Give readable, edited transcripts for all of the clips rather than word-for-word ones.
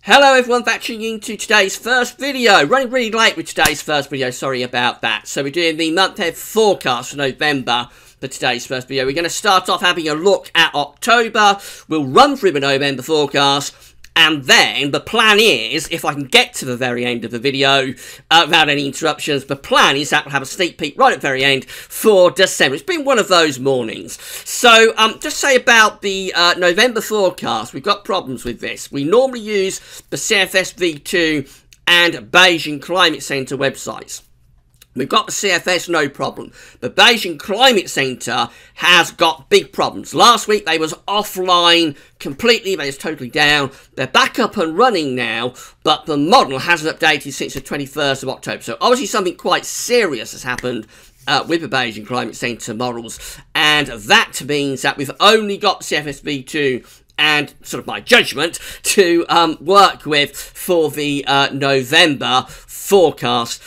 Hello everyone, back tuning into today's first video. Running really late with today's first video, sorry about that. So we're doing the month-ahead forecast for November for today's first video. We're going to start off having a look at October. We'll run through the November forecast. And then the plan is, if I can get to the very end of the video without any interruptions, the plan is that we'll have a sneak peek right at the very end for December. It's been one of those mornings. So just say about the November forecast, we've got problems with this. We normally use the CFS V2 and Beijing Climate Centre websites. We've got the CFS, no problem. The Beijing Climate Centre has got big problems. Last week, they was offline completely. They was totally down. They're back up and running now, but the model hasn't updated since the 21st of October. So obviously something quite serious has happened with the Beijing Climate Centre models. And that means that we've only got CFS V2 and sort of my judgment to work with for the November forecast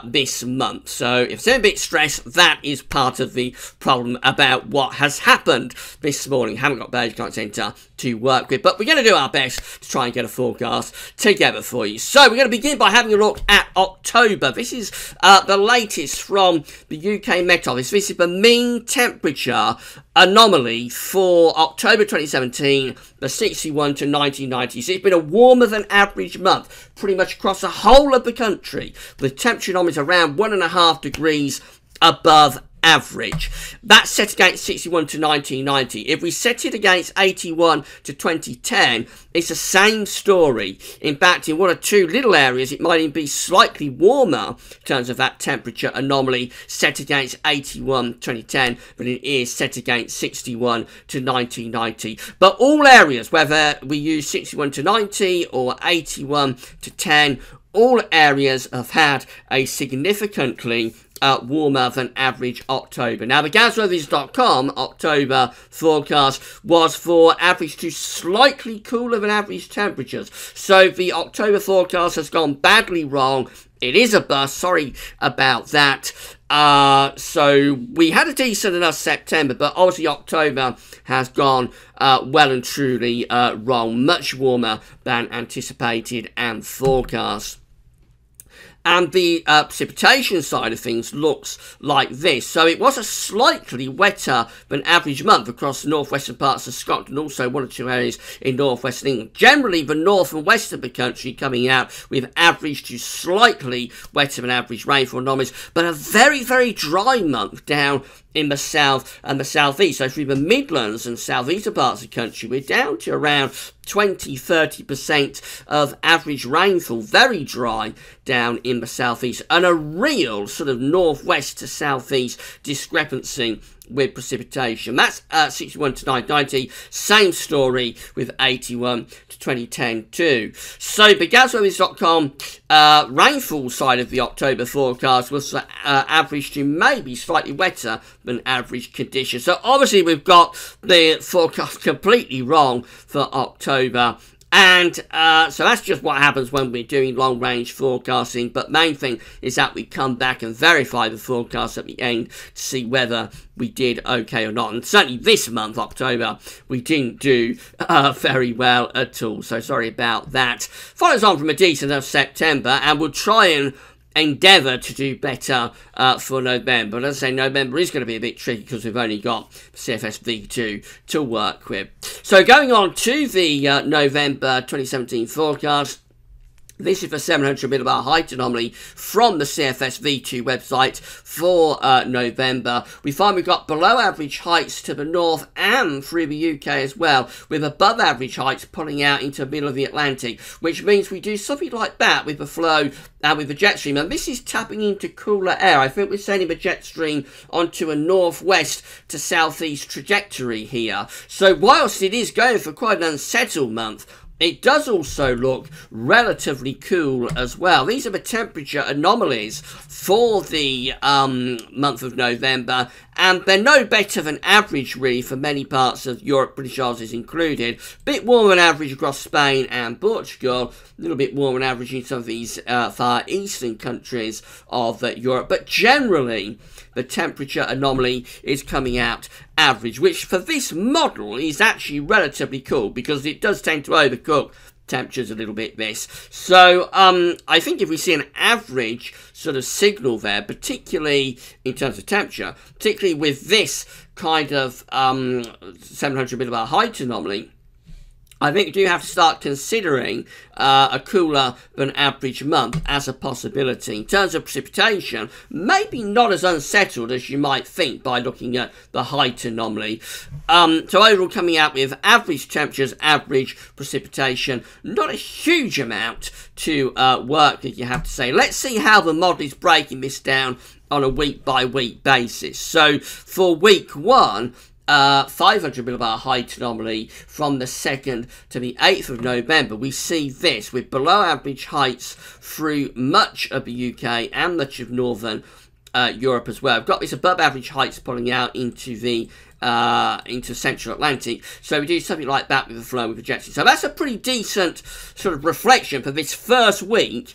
this month. So if I'm a bit stressed, that is part of the problem about what has happened this morning. Haven't got Beijing Climate Centre to work with, but we're going to do our best to try and get a forecast together for you. So we're going to begin by having a look at October. This is the latest from the UK Met Office. This is the mean temperature anomaly for October 2017, the 61 to 1990. So it's been a warmer than average month pretty much across the whole of the country, with temperature anomalies around 1.5 degrees above average. That's set against 61 to 1990. If we set it against 81 to 2010, it's the same story. In fact, in one or two little areas, it might even be slightly warmer in terms of that temperature anomaly set against 81 2010, but it is set against 61 to 1990. But all areas, whether we use 61 to 90 or 81 to 10, all areas have had a significantly warmer than average October. Now, the gasweathers.com October forecast was for average to slightly cooler than average temperatures. So the October forecast has gone badly wrong. It is a bust. Sorry about that. So we had a decent enough September, but obviously October has gone well and truly wrong. Much warmer than anticipated and forecast. And the precipitation side of things looks like this. So it was a slightly wetter than average month across the northwestern parts of Scotland, and also one or two areas in northwestern England. Generally, the north and west of the country coming out with average to slightly wetter than average rainfall anomalies, but a very, very dry month down in the south and the southeast. So through the Midlands and southeastern parts of the country, we're down to around 20-30% of average rainfall. Very dry down in the southeast, and a real sort of northwest to southeast discrepancy with precipitation. That's 61 to 990. Same story with 81 to 2010 too. So the gasweathers.com rainfall side of the October forecast was average to maybe slightly wetter than average conditions. So obviously we've got the forecast completely wrong for October. And so that's just what happens when we're doing long-range forecasting. But main thing is that we come back and verify the forecast at the end to see whether we did okay or not. And certainly this month, October, we didn't do very well at all. So sorry about that. Follows on from a decent of September, and we'll try and endeavour to do better for November. But as I say, November is going to be a bit tricky because we've only got CFS V2 to work with. So going on to the November 2017 forecast. This is the 700 millibar height anomaly from the CFS V2 website for November. We find we've got below average heights to the north and through the UK as well, with above average heights pulling out into the middle of the Atlantic, which means we do something like that with the flow and with the jet stream. And this is tapping into cooler air. I think we're sending the jet stream onto a northwest to southeast trajectory here. So whilst it is going for quite an unsettled month, it does also look relatively cool as well. These are the temperature anomalies for the month of November, and they're no better than average really for many parts of Europe, British Isles is included. A bit warmer than average across Spain and Portugal, a little bit warmer than average in some of these far eastern countries of Europe, but generally the temperature anomaly is coming out average, which for this model is actually relatively cool because it does tend to overcook temperatures a little bit this. So I think if we see an average sort of signal there, particularly in terms of temperature, particularly with this kind of 700 millibar height anomaly, I think we do have to start considering a cooler than average month as a possibility. In terms of precipitation, maybe not as unsettled as you might think by looking at the height anomaly. So overall coming out with average temperatures, average precipitation, not a huge amount to work with, you have to say. Let's see how the model is breaking this down on a week-by-week basis. So for week 1, 500 millibar height anomaly from the 2nd to the 8th of November. We see this with below average heights through much of the UK and much of northern Europe as well. We've got this above average heights pulling out into the into central Atlantic. So we do something like that with the flow we're projecting. So that's a pretty decent sort of reflection for this first week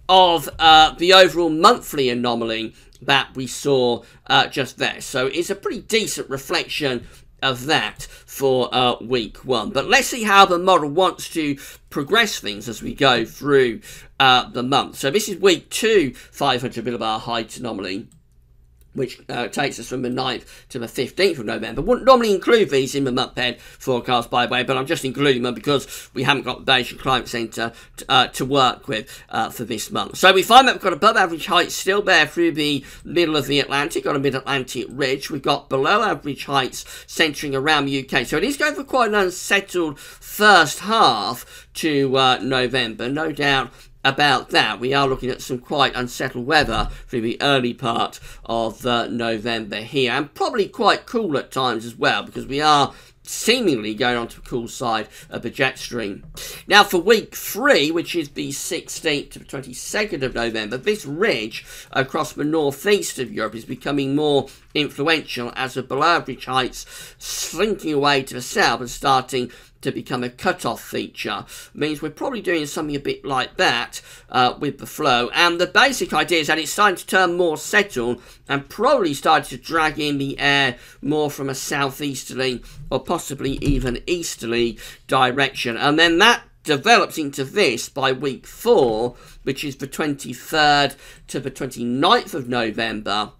of the overall monthly anomaly that we saw just there. So it's a pretty decent reflection of that for week 1. But let's see how the model wants to progress things as we go through the month. So this is week 2, 500 millibar height anomaly, which takes us from the 9th to the 15th of November. Wouldn't normally include these in the month-ahead forecast, by the way, but I'm just including them because we haven't got the Bayesian Climate Centre to work with for this month. So we find that we've got above average heights still there through the middle of the Atlantic, on a mid-Atlantic ridge. We've got below average heights centering around the UK. So it is going for quite an unsettled first half to November, no doubt about that. We are looking at some quite unsettled weather through the early part of November here, and probably quite cool at times as well, because we are seemingly going on to the cool side of the jet stream. Now for week 3, which is the 16th to the 22nd of November, this ridge across the northeast of Europe is becoming more influential as the below average heights slinking away to the south and starting to become a cut-off feature. Means we're probably doing something a bit like that with the flow. And the basic idea is that it's starting to turn more settled and probably starting to drag in the air more from a southeasterly or possibly even easterly direction. And then that develops into this by week 4, which is the 23rd to the 29th of November.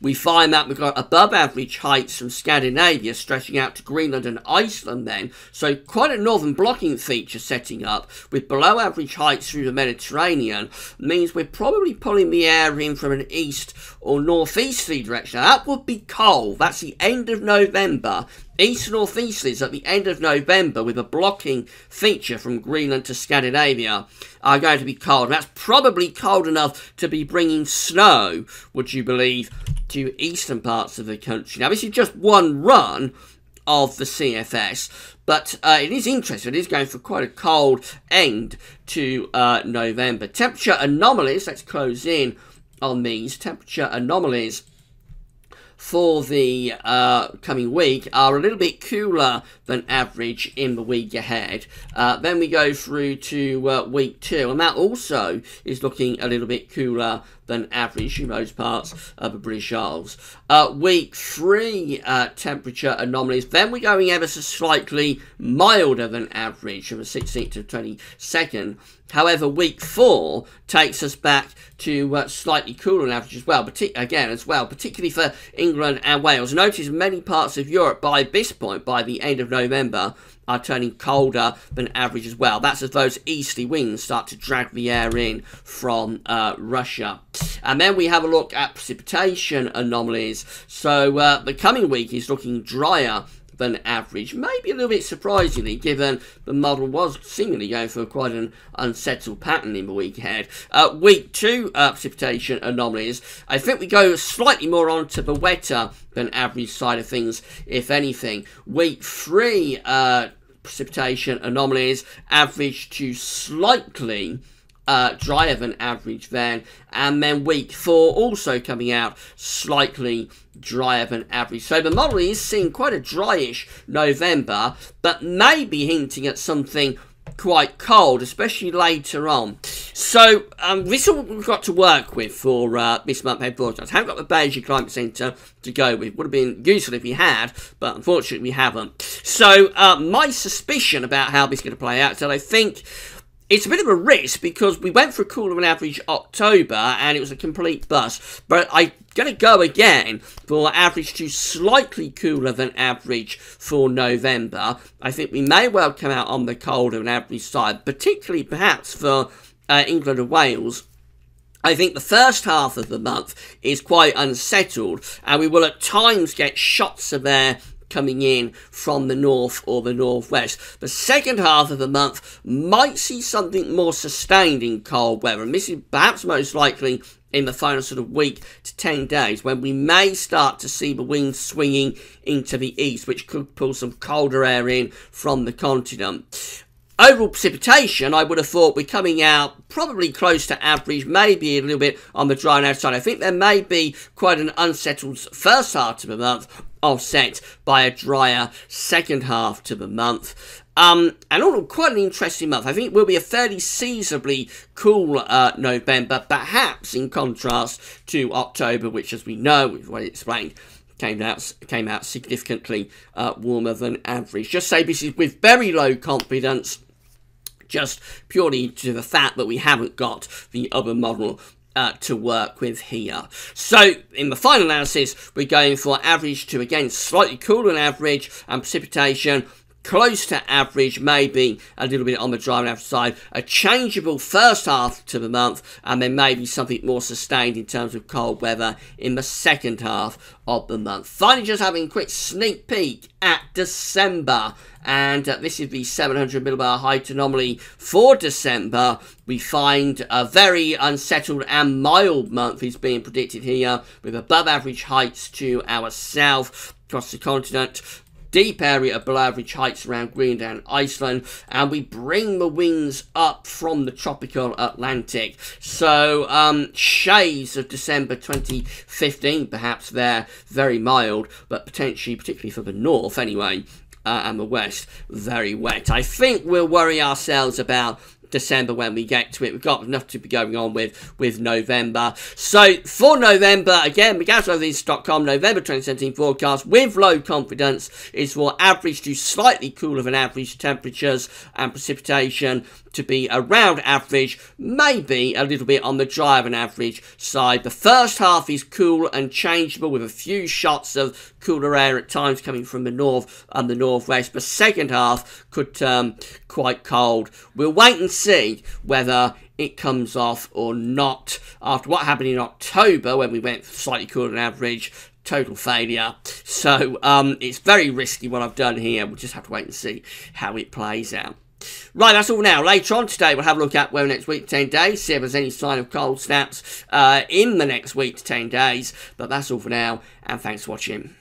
We find that we've got above average heights from Scandinavia stretching out to Greenland and Iceland then. So quite a northern blocking feature setting up with below average heights through the Mediterranean. Means we're probably pulling the air in from an east or northeasterly direction. Now, that would be cold. That's the end of November. East northeasterlies at the end of November with a blocking feature from Greenland to Scandinavia are going to be cold. That's probably cold enough to be bringing snow, would you believe, to eastern parts of the country. Now, this is just one run of the CFS, but it is interesting. It is going for quite a cold end to November. Temperature anomalies, let's close in on these. Temperature anomalies for the coming week are a little bit cooler than average in the week ahead. Then we go through to week 2, and that also is looking a little bit cooler than average in most parts of the British Isles. Week 3 temperature anomalies, then we're going ever so slightly milder than average from the 16th to 22nd. However, week 4 takes us back to slightly cooler than average as well, particularly for England and Wales. Notice many parts of Europe by this point, by the end of November, are turning colder than average as well. That's as those easterly winds start to drag the air in from Russia. And then we have a look at precipitation anomalies. So the coming week is looking drier than average, maybe a little bit surprisingly, given the model was seemingly going for quite an unsettled pattern in the week ahead. Week 2 precipitation anomalies, I think we go slightly more onto the wetter than average side of things, if anything. Week 3 precipitation anomalies, average to slightly drier than average then, and then week 4 also coming out slightly drier than average. So the model is seeing quite a dryish November, but maybe hinting at something quite cold, especially later on. So, this is what we've got to work with for this month ahead forecast. I haven't got the Beijing Climate Centre to go with. Would have been useful if we had, but unfortunately we haven't. So, my suspicion about how this is going to play out is that I think it's a bit of a risk because we went for a cooler than average October and it was a complete bust. But I'm going to go again for average to slightly cooler than average for November. I think we may well come out on the colder than average side, particularly perhaps for England and Wales. I think the first half of the month is quite unsettled and we will at times get shots of air coming in from the north or the northwest. The second half of the month might see something more sustained in cold weather, and this is perhaps most likely in the final sort of week to 10 days when we may start to see the winds swinging into the east, which could pull some colder air in from the continent. Overall precipitation, I would have thought we're coming out probably close to average, maybe a little bit on the dry and outside. I think there may be quite an unsettled first half to the month, offset by a drier second half to the month. And all quite an interesting month. I think it will be a fairly seasonably cool November, perhaps in contrast to October, which, as we know, we've already explained, came out significantly warmer than average. Just say this is with very low confidence, just purely to the fact that we haven't got the other model to work with here. So, in the final analysis, we're going for average to, again, slightly cooler than average, and precipitation close to average, maybe a little bit on the dry and average side, a changeable first half to the month, and then maybe something more sustained in terms of cold weather in the second half of the month. Finally, just having a quick sneak peek at December, and this is the 700 millibar height anomaly for December. We find a very unsettled and mild month is being predicted here, with above average heights to our south across the continent, deep area of below average heights around Greenland and Iceland, and we bring the winds up from the tropical Atlantic. So shades of December 2015 perhaps there, very mild, but potentially, particularly for the north anyway, and the west, very wet. I think we'll worry ourselves about December when we get to it. We've got enough to be going on with November. So for November, again, McGavsOverthis.com November 2017 forecast with low confidence is for average to slightly cooler than average temperatures and precipitation to be around average, maybe a little bit on the drier than average side. The first half is cool and changeable with a few shots of cooler air at times coming from the north and the northwest. The second half could turn quite cold. We'll wait and see whether it comes off or not. After what happened in October when we went slightly cooler than average, total failure. So it's very risky what I've done here. We'll just have to wait and see how it plays out. Right, that's all now. Later on today, we'll have a look at weather next week to 10 days, see if there's any sign of cold snaps in the next week to 10 days. But that's all for now, and thanks for watching.